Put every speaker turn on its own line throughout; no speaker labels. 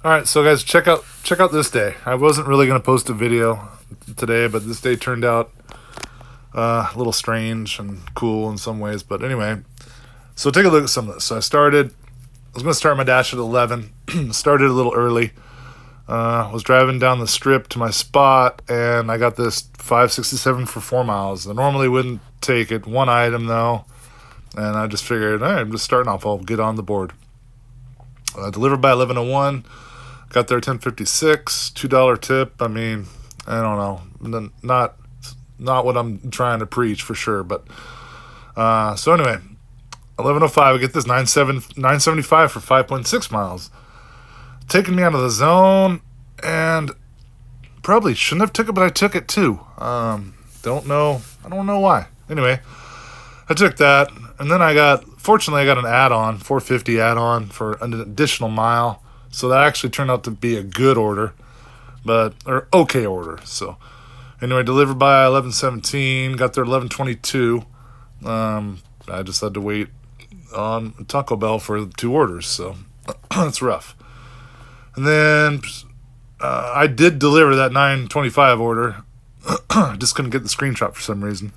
All right, so guys, check out this day. I wasn't really gonna post a video today, but this day turned out a little strange and cool in some ways. But anyway, so take a look at some of this. So I was gonna start my dash at 11. Started a little early. Was driving down the strip to my spot, and I got this 567 for 4 miles. I normally wouldn't take it. One item though, and I just figured, all right, I'm just starting off. I'll get on the board. Delivered by 11:01. Got there 10:56. $2 tip. I mean, I don't know. Not what I'm trying to preach for sure. But so anyway, 11:05. I get this 975 for 5.6 miles. Taking me out of the zone, and probably shouldn't have took it, but I took it too. Don't know. I don't know why. Anyway, I took that, and then fortunately, I got an add-on, 450 add-on for an additional mile. So that actually turned out to be a good order, or okay order. So anyway, delivered by 11:17, got there 11:22. I just had to wait on Taco Bell for 2 orders, so that's rough. And then I did deliver that 9:25 order. I just couldn't get the screenshot for some reason.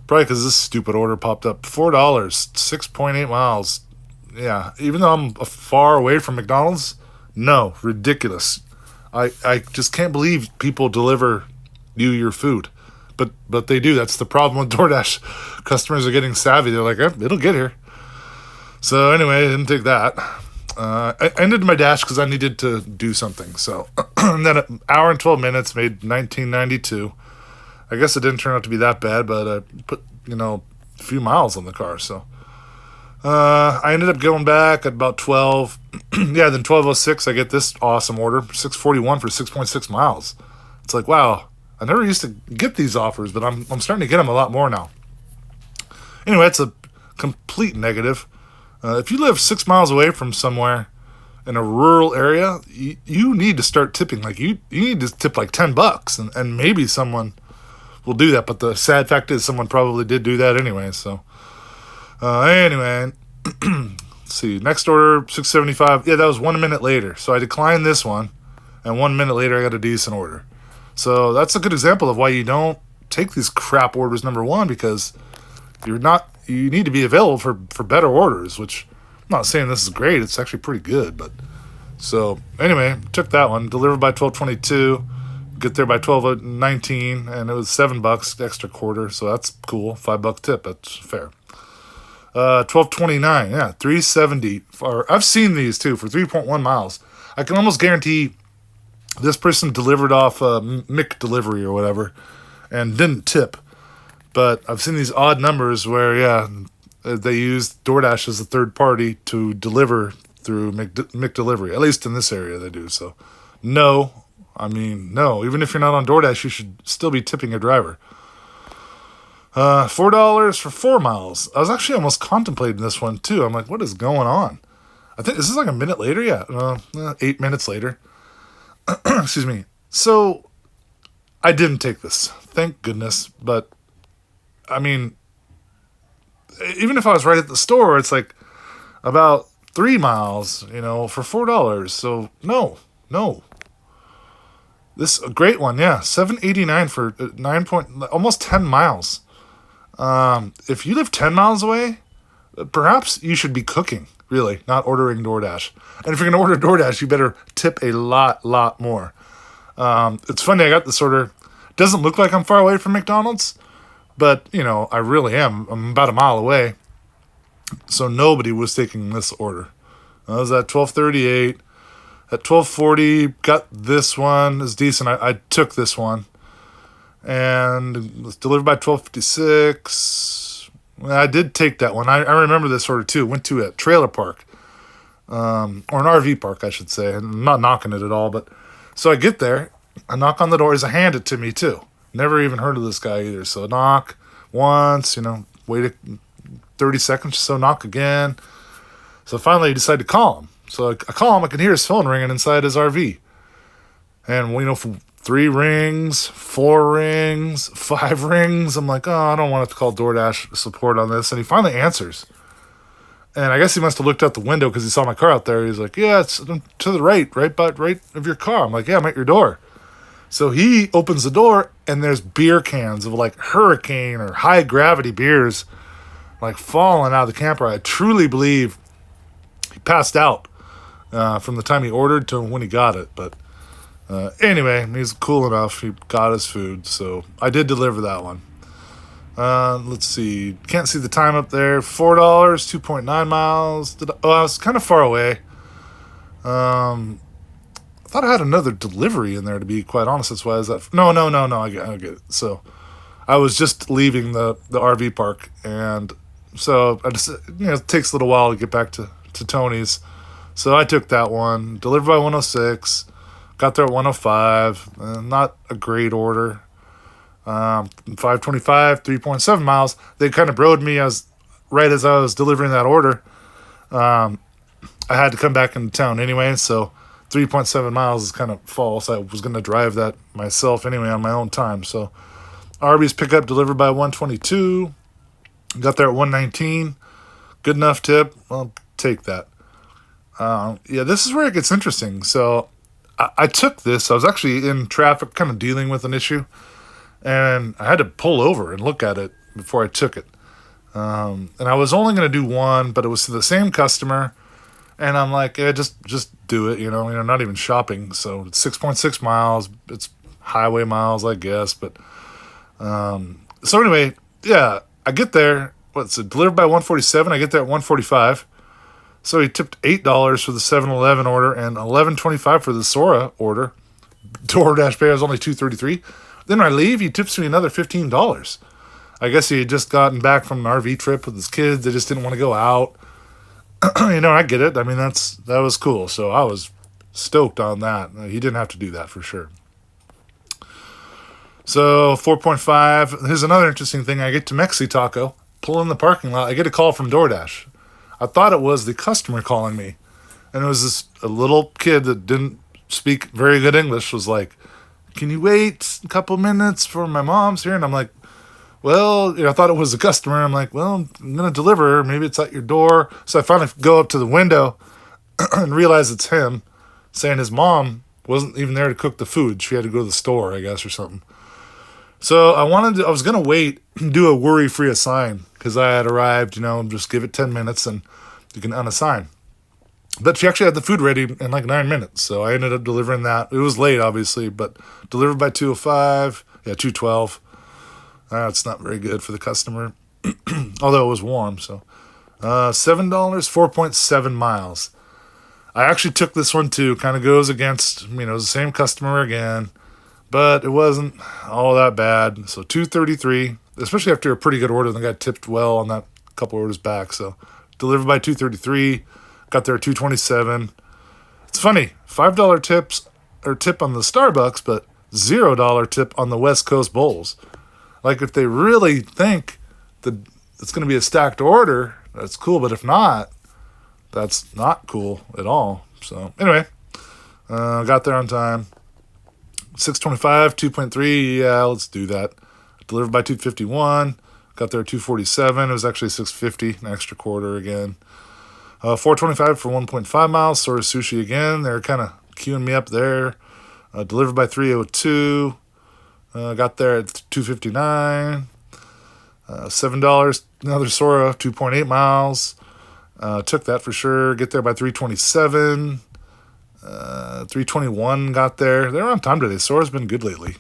Probably because this stupid order popped up. $4, 6.8 miles. Yeah, even though I'm far away from McDonald's, no, ridiculous. I just can't believe people deliver you your food. But they do. That's the problem with DoorDash. Customers are getting savvy. They're like, it'll get here. So anyway, I didn't take that. I ended my dash because I needed to do something. So and then an hour and 12 minutes made 1992. I guess it didn't turn out to be that bad, but I put, a few miles on the car. So I ended up going back at about 12. Yeah, then 12:06, I get this awesome order, 641 for 6.6 miles. It's like, wow, I never used to get these offers, but I'm starting to get them a lot more now. Anyway, it's a complete negative. If you live 6 miles away from somewhere in a rural area, you need to start tipping. Like you need to tip like $10, and maybe someone will do that. But the sad fact is, someone probably did do that anyway. So anyway, let's see. Next order 675. Yeah, that was 1 minute later. So I declined this one, and 1 minute later I got a decent order. So that's a good example of why you don't take these crap orders. Number one, because you need to be available for better orders, which I'm not saying this is great. It's actually pretty good. But so anyway, took that one. Delivered by 12:22. Get there by 12:19, and it was $7 extra quarter. So that's cool. $5 tip. That's fair. 12:29. Yeah, 370. I've seen these too for 3.1 miles. I can almost guarantee this person delivered off McDelivery or whatever, and didn't tip. But I've seen these odd numbers where, yeah, they use DoorDash as a third party to deliver through McDelivery. At least in this area they do. So, no. Even if you're not on DoorDash, you should still be tipping your driver. $4 for 4 miles. I was actually almost contemplating this one, too. I'm like, what is going on? I think this is like a minute later. Yeah, 8 minutes later. Excuse me. So, I didn't take this. Thank goodness. But even if I was right at the store, it's like about 3 miles, for $4. So no. This a great one, yeah. $7.89 for almost 10 miles. If you live 10 miles away, perhaps you should be cooking, really, not ordering DoorDash. And if you're gonna order DoorDash, you better tip a lot more. It's funny, I got this order. Doesn't look like I'm far away from McDonald's. But, I really am. I'm about a mile away. So nobody was taking this order. I was at 12:38. At 12:40, got this one. It's decent. I took this one. And it was delivered by 12:56. I did take that one. I remember this order too. Went to a trailer park. Or an RV park, I should say. And I'm not knocking it at all. But so I get there. I knock on the door. He's hand it to me too. Never even heard of this guy either. So knock once, wait 30 seconds or so, knock again. So finally I decide to call him. So I call him, I can hear his phone ringing inside his RV. And, for 3 rings, 4 rings, 5 rings, I'm like, I don't want to call DoorDash support on this. And he finally answers. And I guess he must have looked out the window because he saw my car out there. He's like, yeah, it's to the right of your car. I'm like, yeah, I'm at your door. So he opens the door, and there's beer cans of like Hurricane or high gravity beers like falling out of the camper. I truly believe he passed out from the time he ordered to when he got it. But anyway, he's cool enough. He got his food, so I did deliver that one. Let's see. Can't see the time up there. $4, 2.9 miles. I was kind of far away. I thought I had another delivery in there, to be quite honest. That's why I was at... No. I get it. So I was just leaving the RV park, and so I just, it takes a little while to get back to Tony's. So I took that one. Delivered by 106. Got there at 105. Not a great order. 525, 3.7 miles. They kind of broed me right as I was delivering that order. I had to come back into town anyway, so 3.7 miles is kind of false. I was going to drive that myself anyway on my own time. So Arby's pickup delivered by 122. Got there at 119. Good enough tip. I'll take that. This is where it gets interesting. So I took this. I was actually in traffic kind of dealing with an issue. And I had to pull over and look at it before I took it. And I was only going to do one, but it was to the same customer. And I'm like, yeah, just do it, not even shopping. So it's 6.6 miles. It's highway miles, I guess. But so anyway, yeah, I get there. What's it, delivered by 147? I get there at 145. So he tipped $8 for the 7-Eleven order and $11.25 for the Sora order. DoorDash pay was only $2.33. Then when I leave, he tips me another $15. I guess he had just gotten back from an RV trip with his kids. They just didn't want to go out. I get it. I mean, that was cool. So I was stoked on that. He didn't have to do that for sure. So 4.5. Here's another interesting thing. I get to Mexi Taco, pull in the parking lot. I get a call from DoorDash. I thought it was the customer calling me. And it was a little kid that didn't speak very good English, was like, can you wait a couple minutes for my mom's here? And I'm like, well, I thought it was a customer. I'm like, well, I'm going to deliver. Maybe it's at your door. So I finally go up to the window and realize it's him, saying his mom wasn't even there to cook the food. She had to go to the store, I guess, or something. So I was going to wait and do a worry-free assign because I had arrived, just give it 10 minutes and you can unassign. But she actually had the food ready in like 9 minutes, so I ended up delivering that. It was late, obviously, but delivered by 2:05. Yeah, 2:12. It's not very good for the customer, although it was warm. So $7, 4.7 miles. I actually took this one too. Kind of goes against, it was the same customer again, but it wasn't all that bad. So $2.33, especially after a pretty good order. The guy tipped well on that couple orders back. So delivered by $2.33. Got there at $2.27. It's funny, $5 tips or tip on the Starbucks, but $0 tip on the West Coast Bowls. Like if they really think that it's going to be a stacked order, that's cool. But if not, that's not cool at all. So anyway, got there on time. 6:25, 2.3. Yeah, let's do that. Delivered by 2:51. Got there at 2:47. It was actually 6:50, an extra quarter again. 4.25 for 1.5 miles. Sort of sushi again. They're kind of queuing me up there. Delivered by 3:02. Got there at 2:59. $7. Another Sora, 2.8 miles. Took that for sure. Get there by 3:27. 3:21 got there. They're on time today. Sora's been good lately.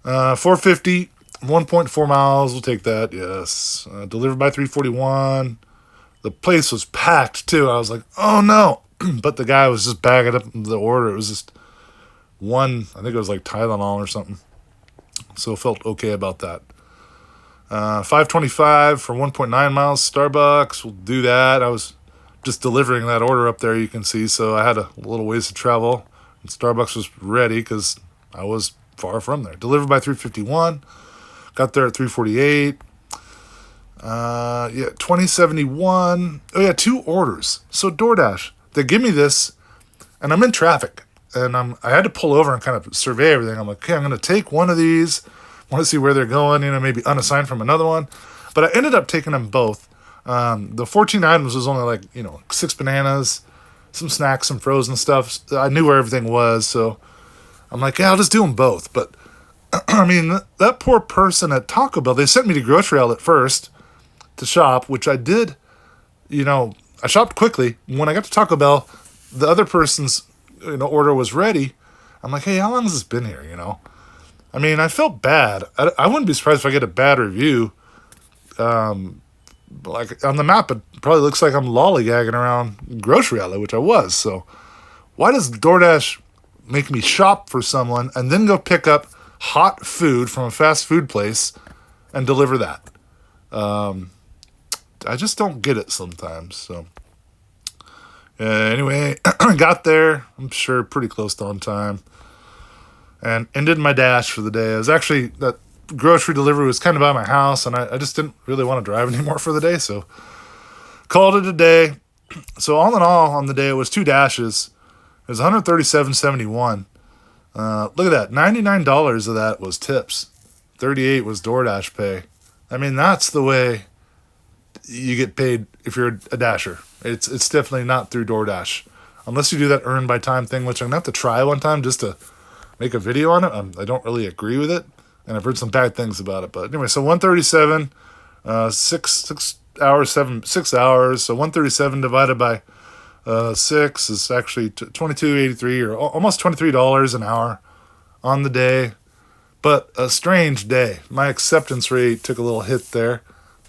4:50. 1.4 miles. We'll take that. Yes. Delivered by 3:41. The place was packed too. I was like, oh no. But the guy was just bagging up the order. It was just one, I think it was like Tylenol or something. So felt okay about that. 5:25 for 1.9 miles. Starbucks. We'll do that. I was just delivering that order up there, you can see. So I had a little ways to travel. And Starbucks was ready because I was far from there. Delivered by 3:51. Got there at 3:48. 2071. Oh yeah, 2 orders. So DoorDash, they give me this, and I'm in traffic, and I had to pull over and kind of survey everything. I'm like, okay, I'm going to take one of these. Want to see where they're going, maybe unassigned from another one. But I ended up taking them both. The 14 items was only like, 6 bananas, some snacks, some frozen stuff. I knew where everything was, so I'm like, yeah, I'll just do them both. But I mean, that poor person at Taco Bell, they sent me to grocery outlet first to shop, which I did. I shopped quickly. When I got to Taco Bell, the other person's order was ready. I'm like, hey, how long has this been here? I mean, I felt bad. I wouldn't be surprised if I get a bad review. Like on the map, it probably looks like I'm lollygagging around grocery outlet, which I was. So why does DoorDash make me shop for someone and then go pick up hot food from a fast food place and deliver that? I just don't get it sometimes. So anyway, I got there, I'm sure pretty close to on time, and ended my dash for the day. That grocery delivery was kind of by my house, and I just didn't really want to drive anymore for the day, so called it a day. So all in all, on the day, it was 2 dashes. It was $137.71. Look at that. $99 of that was tips. $38 was DoorDash pay. I mean, that's the way you get paid if you're a dasher. It's definitely not through DoorDash. Unless you do that earn by time thing, which I'm going to have to try one time just to make a video on it. I don't really agree with it, and I've heard some bad things about it. But anyway, so 137, 6 hours, 6 hours. So 137 divided by 6 is actually $22.83, or almost $23 an hour on the day. But a strange day. My acceptance rate took a little hit there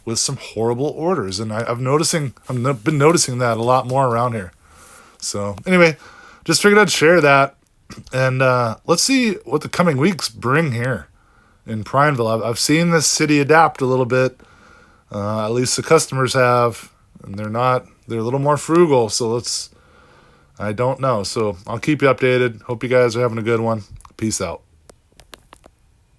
with some horrible orders, and I've been noticing that a lot more around here. So anyway, just figured I'd share that, and let's see what the coming weeks bring here in Prineville. I've seen this city adapt a little bit. At least the customers have, and they're a little more frugal. So I don't know. So I'll keep you updated. Hope you guys are having a good one. Peace out.